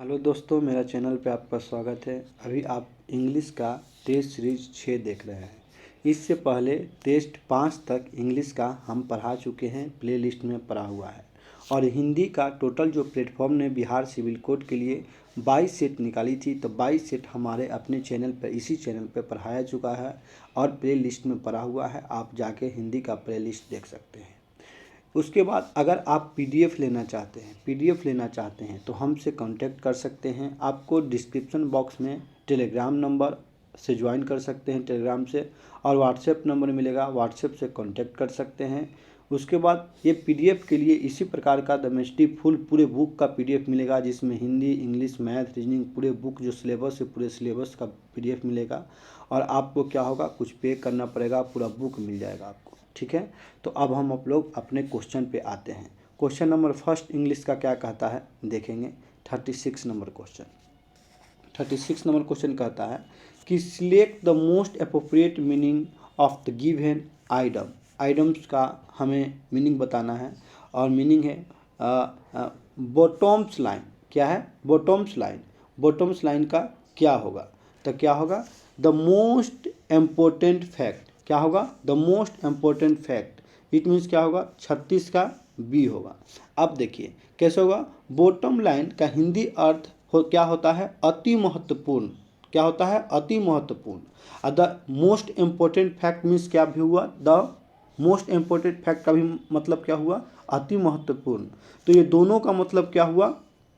Hello दोस्तों, मेरा channel पे आपका स्वागत है। अभी आप इंग्लिश का टेस्ट सीरीज 6 देख रहे हैं। इससे पहले टेस्ट 5 तक इंग्लिश का हम पढ़ा चुके हैं, प्लेलिस्ट में पढ़ा हुआ है। और हिंदी का टोटल जो प्लेटफॉर्म ने बिहार सिविल कोड के लिए 22 सेट निकाली थी, तो 22 सेट हमारे अपने चैनल पर, इसी चैनल पर पढ़ाया चुका है और प्लेलिस्ट में पढ़ा हुआ है। आप जाके हिंदी का प्लेलिस्ट देख सकते हैं। उसके बाद अगर आप पीडीएफ लेना चाहते हैं तो हमसे कांटेक्ट कर सकते हैं। आपको डिस्क्रिप्शन बॉक्स में टेलीग्राम नंबर से ज्वाइन कर सकते हैं, टेलीग्राम से, और व्हाट्सएप नंबर मिलेगा, व्हाट्सएप से कांटेक्ट कर सकते हैं। उसके बाद ये पीडीएफ के लिए इसी प्रकार का द मिस्ट्री फुल पूरे बुक का पीडीएफ मिलेगा, जिसमें हिंदी, इंग्लिश, मैथ, रीजनिंग पूरे बुक जो सिलेबस है पूरे सिलेबस का पीडीएफ मिलेगा। और आपको क्या होगा, कुछ पे करना पड़ेगा, पूरा बुक मिल जाएगा आपको। ठीक है, तो अब हम लोग अपने क्वेश्चन पे आते हैं। क्वेश्चन नंबर फर्स्ट इंग्लिश का क्या कहता है देखेंगे। 36 नंबर क्वेश्चन कहता है कि select the most appropriate meaning of the given item. Items का हमें मीनिंग बताना है, और मीनिंग है बॉटम्स लाइन। क्या है? Bottoms line. बॉटम्स लाइन का क्या होगा? तो क्या होगा? The most important fact. क्या होगा? The most important fact. It means क्या होगा? 36 का बी होगा। अब देखिए कैसे होगा। बॉटम लाइन का हिंदी अर्थ क्या होता है? अति महत्वपूर्ण। क्या होता है? अति महत्वपूर्ण। The most important fact means क्या भी हुआ? द मोस्ट इम्पोर्टेंट फैक्ट का भी मतलब क्या हुआ? अति महत्वपूर्ण। तो ये दोनों का मतलब क्या हुआ?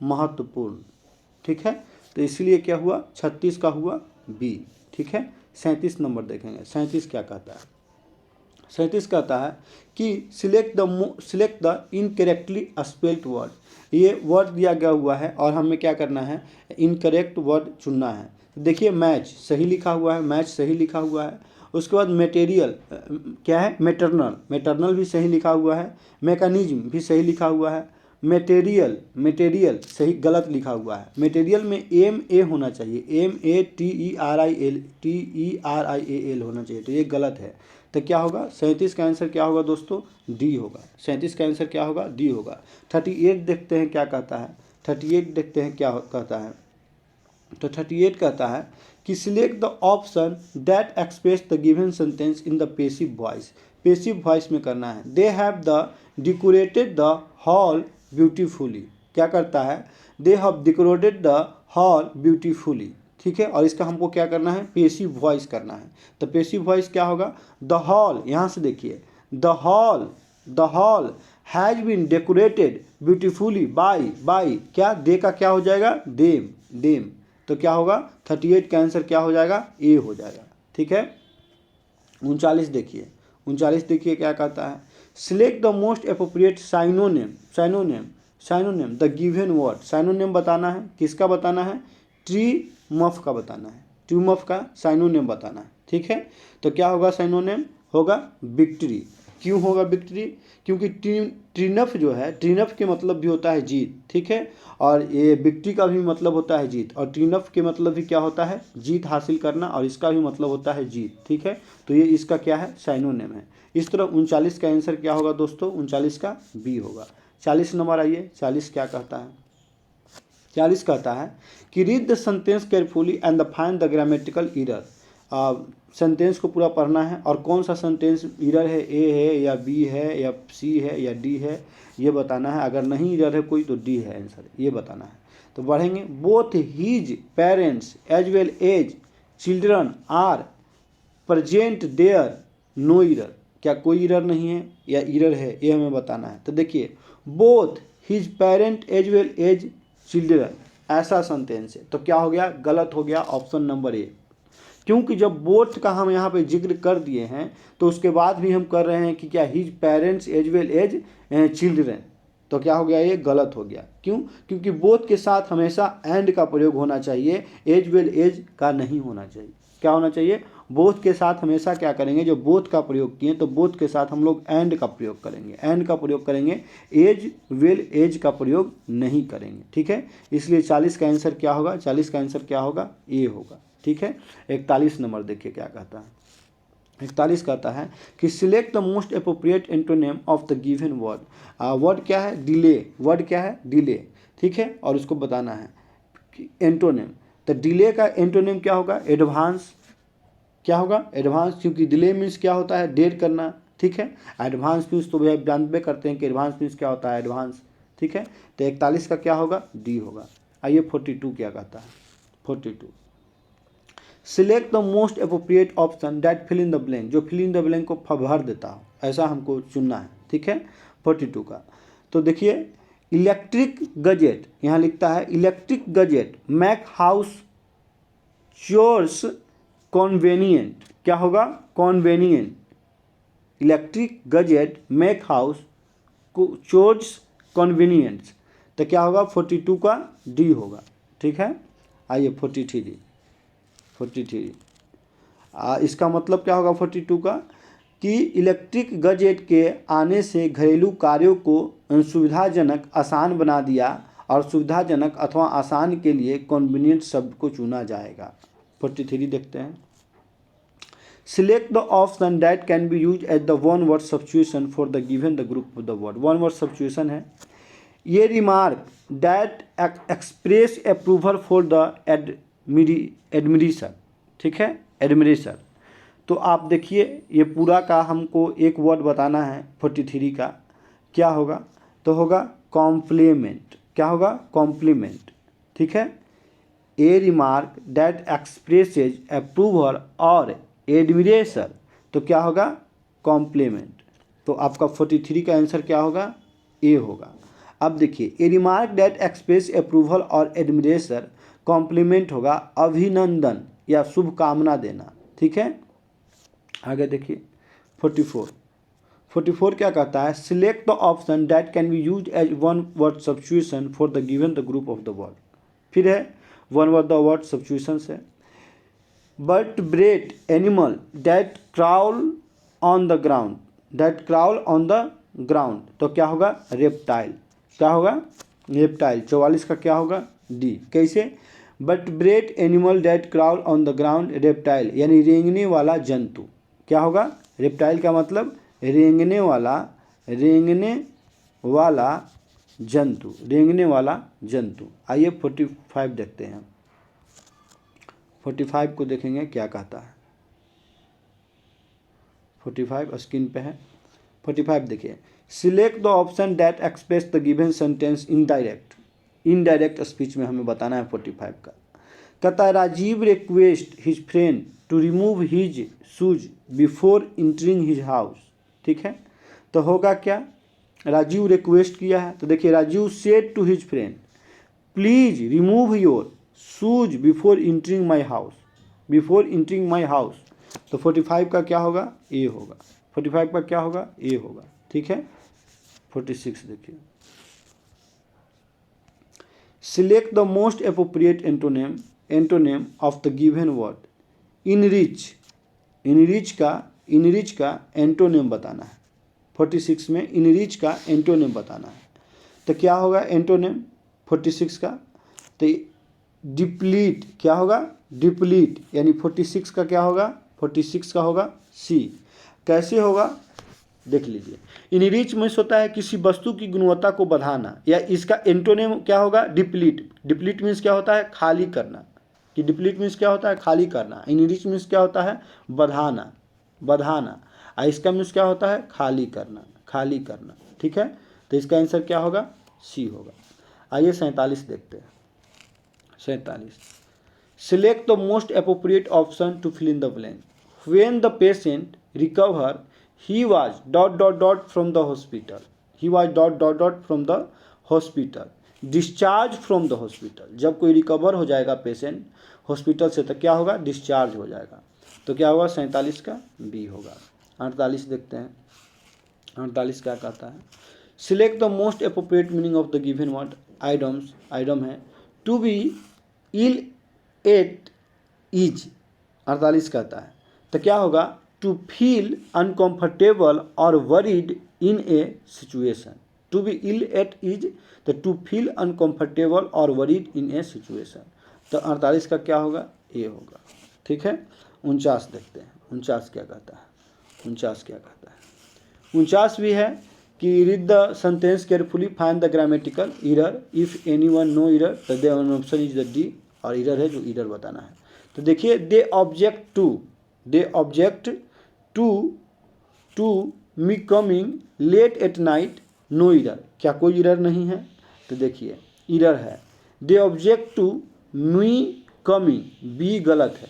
महत्वपूर्ण। ठीक है, तो इसलिए क्या हुआ? 36 का हुआ बी। ठीक है, 37 नंबर देखेंगे। 37 क्या कहता है? 37 कहता है कि select the incorrectly spelled word. ये वर्ड दिया गया हुआ है और हमें क्या करना है? इनकरेक्ट वर्ड चुनना है। देखिए मैच सही लिखा हुआ है, मैच सही लिखा हुआ है। उसके बाद मटेरियल क्या है? मेटरनल भी सही लिखा हुआ है। मैकेनिज्म भी सही लिखा हुआ है। मटेरियल सही गलत लिखा हुआ है। मटेरियल में MA होना चाहिए, MATERIAL होना चाहिए, तो ये गलत है। तो क्या होगा? 37 का आंसर क्या होगा दोस्तों? डी होगा। 37 का आंसर क्या होगा? डी होगा। 38 देखते हैं क्या कहता है। 38 देखते हैं क्या कहता है। तो 38 कहता है कि select the option that express the given sentence in the passive voice. Passive voice में करना है। They have the decorated the hall beautifully. क्या करता है? They have decorated the hall beautifully. ठीक है, और इसका हमको क्या करना है? पैसिव वॉइस करना है। तो पैसिव वॉइस क्या होगा? द हॉल, यहाँ से देखिए, the hall has been decorated beautifully by क्या? दे का क्या हो जाएगा? देम। तो क्या होगा? 38 का आंसर क्या हो जाएगा? ए हो जाएगा। ठीक है, 39 देखिए। 39 देखिए क्या कहता है। Select the most appropriate synonym the given word. Synonym बताना है। किसका बताना है? ट्रिमफ का बताना है। ट्रिमफ का साइनोनिम बताना है। ठीक है, तो क्या होगा? साइनोनिम होगा विक्ट्री। क्यों होगा विक्ट्री? क्योंकि ट्रिनफ जो है, ट्रिनफ के मतलब भी होता है जीत। ठीक है, और ये विक्ट्री का भी मतलब होता है जीत, और ट्रिनफ के मतलब भी क्या होता है? जीत हासिल करना, और इसका भी मतलब होता है जीत। ठीक है, तो ये इसका क्या है? साइनोनिम है। इस तरह 39 का आंसर क्या होगा दोस्तों? 39 का बी होगा। 40 नंबर आइए। 40 क्या कहता है? 40 कहता है कि read the sentence carefully and the find the grammatical error. Sentence को पूरा पढ़ना है, और कौन सा सेंटेंस एरर है, ए है या बी है या सी है या डी है, ये बताना है। अगर नहीं एरर है कोई तो डी है आंसर, ये बताना है। तो बढ़ेंगे। Both his parents as well as children are present there, no error. क्या कोई एरर नहीं है या एरर है, ये हमें बताना है। तो देखिए, both his parent as well as children, ऐसा सेंटेंस है, तो क्या हो गया? गलत हो गया, ऑप्शन नंबर ए। क्योंकि जब बोथ का हम यहाँ पे जिक्र कर दिए हैं, तो उसके बाद भी हम कर रहे हैं कि क्या? His parents as well as children, तो क्या हो गया? ये गलत हो गया। क्यों? क्योंकि बोथ के साथ हमेशा एंड का प्रयोग होना चाहिए, एज वेल एज का नहीं होना चाहिए। क्या होना चाहिए? बोथ के साथ हमेशा क्या करेंगे? जो बोथ का प्रयोग किए तो बोथ के साथ हम लोग एंड का प्रयोग करेंगे, एंड का प्रयोग करेंगे, एज वेल एज का प्रयोग नहीं करेंगे। ठीक है, इसलिए 40 का आंसर क्या होगा? 40 का आंसर क्या होगा? ए होगा। ठीक है, 41 नंबर देखिए क्या कहता है। 41 कहता है कि select the most appropriate antonym of the given word. Word क्या है? डिले। वर्ड क्या है? डिले। ठीक है, और उसको बताना है। एंटोनिम, तो डिले का एंटोनिम क्या होगा? एडवांस। क्या होगा? एडवांस, क्योंकि डिले मीन्स क्या होता है? देर करना। ठीक है, एडवांस मीन्स तो भैया जानबे करते हैं कि एडवांस मीन्स क्या होता है? एडवांस। ठीक है, तो 41 का क्या होगा? डी होगा। आइए 42 क्या कहता है? 42, select the most appropriate option that fill in the blank, जो फिल इन द ब्लैंक को भर देता हो, ऐसा हमको चुनना है। ठीक है, 42 का। तो देखिए, इलेक्ट्रिक गजेट, यहाँ लिखता है electric gadget make house chores convenient. क्या होगा? Convenient. Electric gadget make house chores convenient, तो क्या होगा? 42 का डी होगा। ठीक है, आइए 43। इसका मतलब क्या होगा 42 का? कि इलेक्ट्रिक गजेट के आने से घरेलू कार्यों को सुविधाजनक आसान बना दिया, और सुविधाजनक अथवा आसान के लिए कन्वीनियंट शब्द को चुना जाएगा। 43 देखते हैं, select the option that can be use as the one word substitution for the given the group of the word. One word substitution है ये remark that express approval for the administer. ठीक है, एडमिनिस्टर। तो आप देखिए, ये पूरा का हमको एक वर्ड बताना है 43 का, क्या होगा? तो होगा कॉम्प्लीमेंट। क्या होगा? कॉम्प्लीमेंट। ठीक है, ए रिमार्क दैट एक्सप्रेसेज अप्रूवल और एडमिरेशन, तो क्या होगा? कॉम्प्लीमेंट। तो आपका 43 का आंसर क्या होगा? ए होगा। अब देखिए, ए रिमार्क दैट एक्सप्रेस अप्रूवल और एडमिरेशन, कॉम्प्लीमेंट होगा अभिनंदन या शुभकामना देना। ठीक है, आगे देखिए 44 क्या कहता है? Select the option that can be use as one word substitution for the given the group of the word. फिर है वन वर्ड सब्स्टिट्यूशन है, but bread animal that crawl on the ground, that crawl on the ground, तो क्या होगा? Reptile. क्या होगा? Reptile. 44 का क्या होगा? डी। कैसे? But bread animal that crawl on the ground reptile, यानी रेंगने वाला जंतु। क्या होगा? रेप्टाइल का मतलब रेंगने वाला जंतु, रेंगने वाला जंतु। आइए 45 देखते हैं, 45 को देखेंगे क्या कहता है। 45 स्क्रीन पे है। 45 देखिए, select the option that express the given sentence indirect speech में हमें बताना है 45 का। कहता है Rajiv request his friend to remove his shoes before entering his house. ठीक है, तो होगा क्या? राजीव रिक्वेस्ट किया है, तो देखिए Rajiv said to his friend please remove your shoes before entering my house, before entering my house. तो 45 का क्या होगा? ए होगा। 45 का क्या होगा? ए होगा। ठीक है, 46 देखिए, select the most appropriate antonym of the given word. Enrich का एंटोनेम बताना है। 46 में इनरिच का एंटोनेम बताना है, तो क्या होगा एंटोनेम 46 का? तो डिप्लीट। क्या होगा? डिप्लीट, यानी 46 का क्या होगा? 46 का होगा सी। कैसे होगा? देख लीजिए, इनरिच मीन्स होता है किसी वस्तु की गुणवत्ता को बढ़ाना, या इसका एंटोनेम क्या होगा? डिप्लीट। डिप्लीट मीन्स क्या होता है? खाली करना। कि डिप्लीट मीन्स क्या होता है? खाली करना। इनरिच मीन्स क्या होता है? बढ़ाना। और इसका मीन्स क्या होता है? खाली करना। ठीक है, तो इसका आंसर क्या होगा? सी होगा। आइए 47 देखते हैं। 47, select the most appropriate option to fill in the blank. When the patient recover he was ... from the hospital. He was ... from the hospital. Discharge from the hospital. जब कोई रिकवर हो जाएगा पेशेंट हॉस्पिटल से, तो क्या होगा? Discharge हो जाएगा। तो क्या होगा? 47 का बी होगा। 48 देखते हैं, 48 क्या कहता है? Select the most appropriate meaning of the given word. Idiom है to be ill at ease. 48 कहता है, तो क्या होगा? टू फील अनकम्फर्टेबल और worried in a situation. To be ill at ease, तो टू फील अनकम्फर्टेबल और वरीड इन ए सिचुएशन। तो 48 का क्या होगा? ए होगा। ठीक है, 49 देखते हैं, 49 क्या कहता है? 49 क्या कहता है? 49 भी है कि read the sentence carefully, find the grammatical error, if any one no error तो the option is the D, और एरर है जो एरर बताना है। तो देखिए they object to me coming late at night, no error, क्या कोई एरर नहीं है? तो देखिए एरर है। They object to me coming, B गलत है,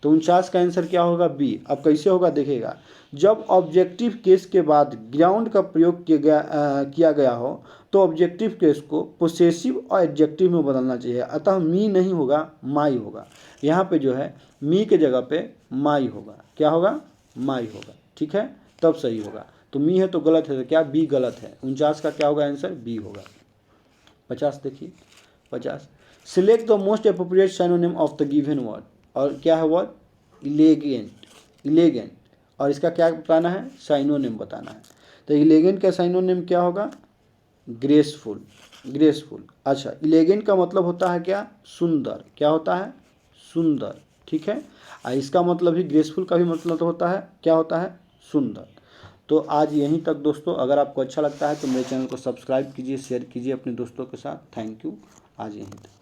तो 49 का आंसर क्या होगा? बी। अब कैसे होगा देखिएगा, जब ऑब्जेक्टिव केस के बाद ग्राउंड का प्रयोग किया गया हो तो ऑब्जेक्टिव केस को पोसेसिव और एडजेक्टिव में बदलना चाहिए, अतः मी नहीं होगा, माई होगा। यहाँ पे जो है मी के जगह पे माई होगा, क्या होगा? माई होगा, ठीक है, तब सही होगा। तो मी है तो गलत है, तो क्या बी गलत है? 49 का क्या होगा आंसर? बी होगा। 50 देखिए, 50 select the most appropriate synonym of the given word, और क्या है वर्ड? इलेगेंट, और इसका क्या बताना है? साइनोनिम बताना है। तो इलेगेंट का साइनोनिम क्या होगा? ग्रेसफुल। अच्छा, इलेगेंट का मतलब होता है क्या? सुंदर, क्या होता है? सुंदर, ठीक है। इसका मतलब ही ग्रेसफुल का भी मतलब होता है, क्या होता है? सुंदर। तो आज यहीं तक दोस्तों, अगर आपको अच्छा लगता है तो मेरे चैनल को सब्सक्राइब कीजिए, शेयर कीजिए अपने दोस्तों के साथ। थैंक यू, आज यहीं तक।